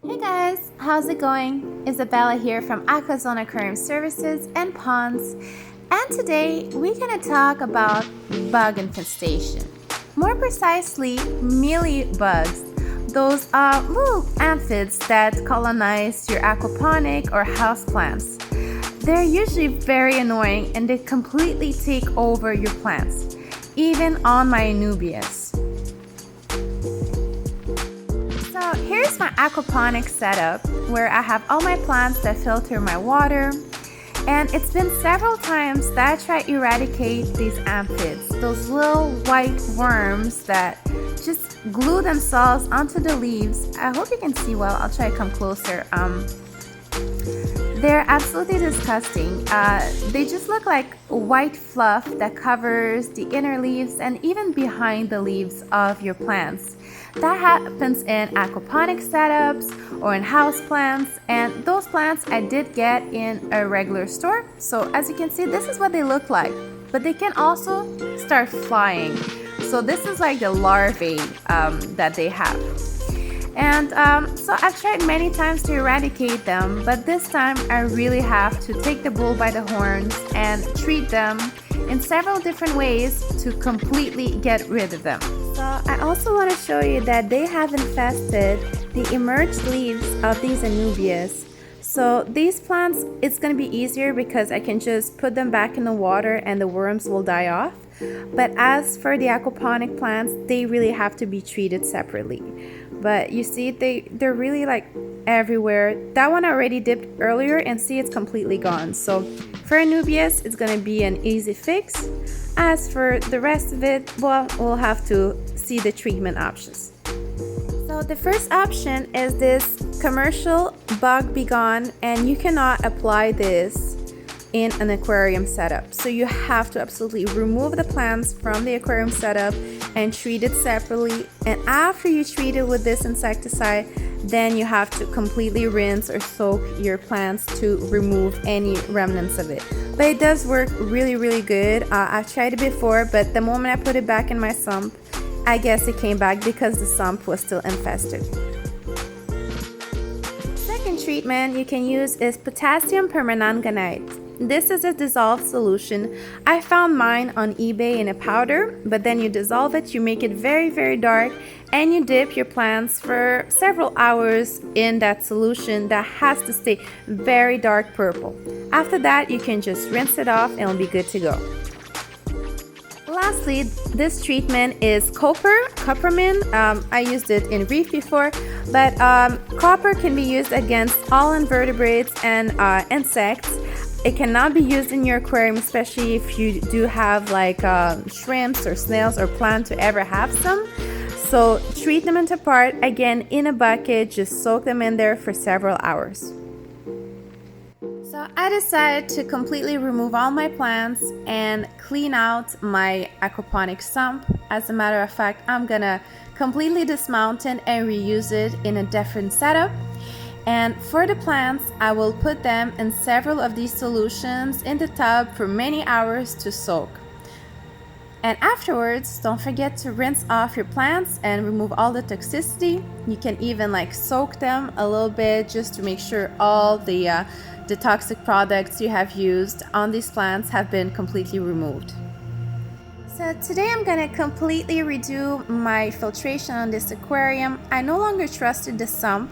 Hey guys, how's it going? Isabella here from Aquazone Aquarium Services and Ponds, and today we're going to talk about bug infestation. More precisely, mealy bugs. Those are little aphids that colonize your aquaponic or houseplants. They're usually very annoying and they completely take over your plants, even on my Anubias. So here's my aquaponic setup where I have all my plants that filter my water, and it's been several times that I try to eradicate these aphids, those little white worms that just glue themselves onto the leaves. I hope you can see well. I'll try to come closer. They're absolutely disgusting. They just look like white fluff that covers the inner leaves and even behind the leaves of your plants. That happens in aquaponic setups or in house plants, and those plants I did get in a regular store. So as you can see, this is what they look like, but they can also start flying. So this is like the larvae that they have. And so I've tried many times to eradicate them, but this time I really have to take the bull by the horns and treat them in several different ways to completely get rid of them. So I also want to show you that they have infested the emerged leaves of these Anubias. So these plants, it's going to be easier because I can just put them back in the water and the worms will die off. But as for the aquaponic plants, they really have to be treated separately. But you see, they're really like everywhere. That one I already dipped earlier and see it's completely gone. So for Anubias, it's going to be an easy fix. As for the rest of it, well, we'll have to see the treatment options. So the first option is this commercial bug be gone, and you cannot apply this in an aquarium setup. So you have to absolutely remove the plants from the aquarium setup and treat it separately. And after you treat it with this insecticide, then you have to completely rinse or soak your plants to remove any remnants of it. But it does work really good. I've tried it before, but the moment I put it back in my sump, I guess it came back because the sump was still infested. Second treatment you can use is Potassium Permanite. This is a dissolved solution. I found mine on eBay in a powder, but then you dissolve it, you make it very dark, and you dip your plants for several hours in that solution that has to stay very dark purple. After that, you can just rinse it off and it'll be good to go. Lastly, this treatment is coppermine. I used it in reef before, but copper can be used against all invertebrates and insects. It cannot be used in your aquarium, especially if you do have like shrimps or snails or plan to ever have some. So treat them into part, again in a bucket, just soak them in there for several hours. So I decided to completely remove all my plants and clean out my aquaponic sump. As a matter of fact, I'm gonna completely dismount it and reuse it in a different setup. And for the plants, I will put them in several of these solutions in the tub for many hours to soak. And afterwards, don't forget to rinse off your plants and remove all the toxicity. You can even like soak them a little bit just to make sure all the toxic products you have used on these plants have been completely removed. So today I'm going to completely redo my filtration on this aquarium. I no longer trusted the sump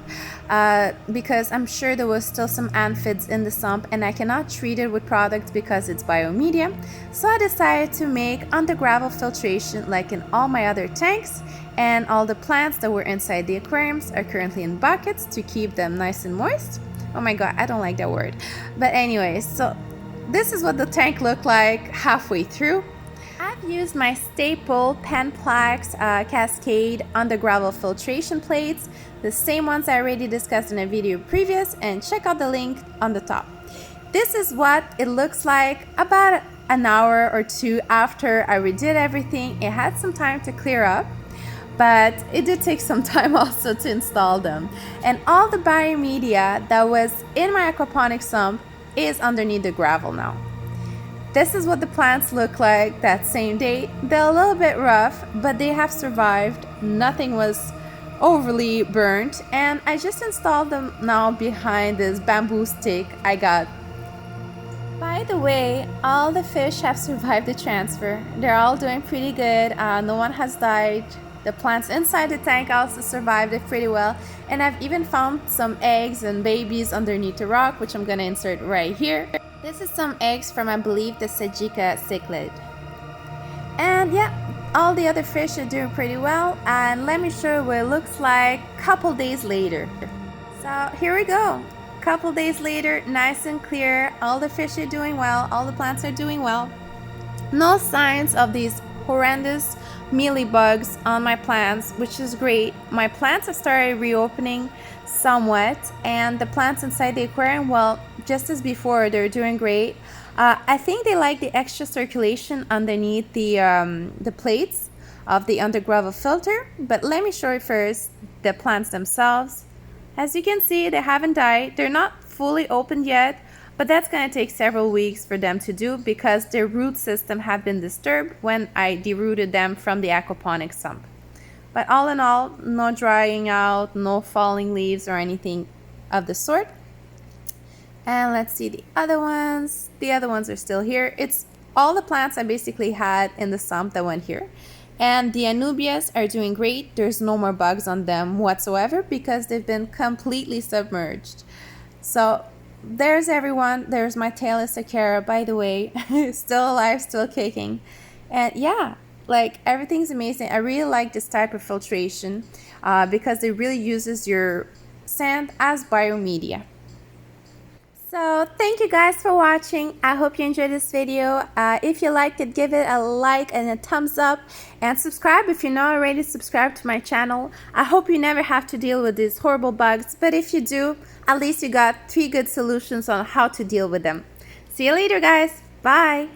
because I'm sure there was still some aphids in the sump and I cannot treat it with products because it's biomedium. So I decided to make on the gravel filtration like in all my other tanks, and all the plants that were inside the aquariums are currently in buckets to keep them nice and moist. Oh my god, I don't like that word. But anyways, so this is what the tank looked like halfway through. I've used my staple Penplax Cascade on the gravel filtration plates, the same ones I already discussed in a video previous, and check out the link on the top. This is what it looks like about an hour or two after I redid everything. It had some time to clear up, but it did take some time also to install them. And all the biomedia that was in my aquaponic sump is underneath the gravel now. This is what the plants look like that same day. They're a little bit rough, but they have survived. Nothing was overly burnt, and I just installed them now behind this bamboo stick I got. By the way, all the fish have survived the transfer. They're all doing pretty good. No one has died. The plants inside the tank also survived it pretty well, and I've even found some eggs and babies underneath the rock, which I'm gonna insert right here. This is some eggs from, I believe, the Sajica cichlid. And yeah, all the other fish are doing pretty well, and let me show you what it looks like a couple days later. So here we go. Couple days later, nice and clear. All the fish are doing well, all the plants are doing well. No signs of these horrendous mealy bugs on my plants, which is great. My plants have started reopening somewhat, and the plants inside the aquarium, well, just as before, they're doing great. I think they like the extra circulation underneath the plates of the underground filter, but let me show you first the plants themselves. As you can see, they haven't died. They're not fully opened yet, but that's going to take several weeks for them to do because their root system have been disturbed when I derooted them from the aquaponic sump. But all in all, no drying out, no falling leaves or anything of the sort. And let's see the other ones. The other ones are still here. It's all the plants I basically had in the sump that went here. And the anubias are doing great. There's no more bugs on them whatsoever because they've been completely submerged. So there's everyone. There's my Tailless Acara, by the way. Still alive, still kicking. And yeah, like everything's amazing. I really like this type of filtration because it really uses your sand as biomedia. So thank you guys for watching. I hope you enjoyed this video. If you liked it, give it a like and a thumbs up, and subscribe if you're not already subscribed to my channel. I hope you never have to deal with these horrible bugs, but if you do, at least you got 3 good solutions on how to deal with them. See you later, guys. Bye.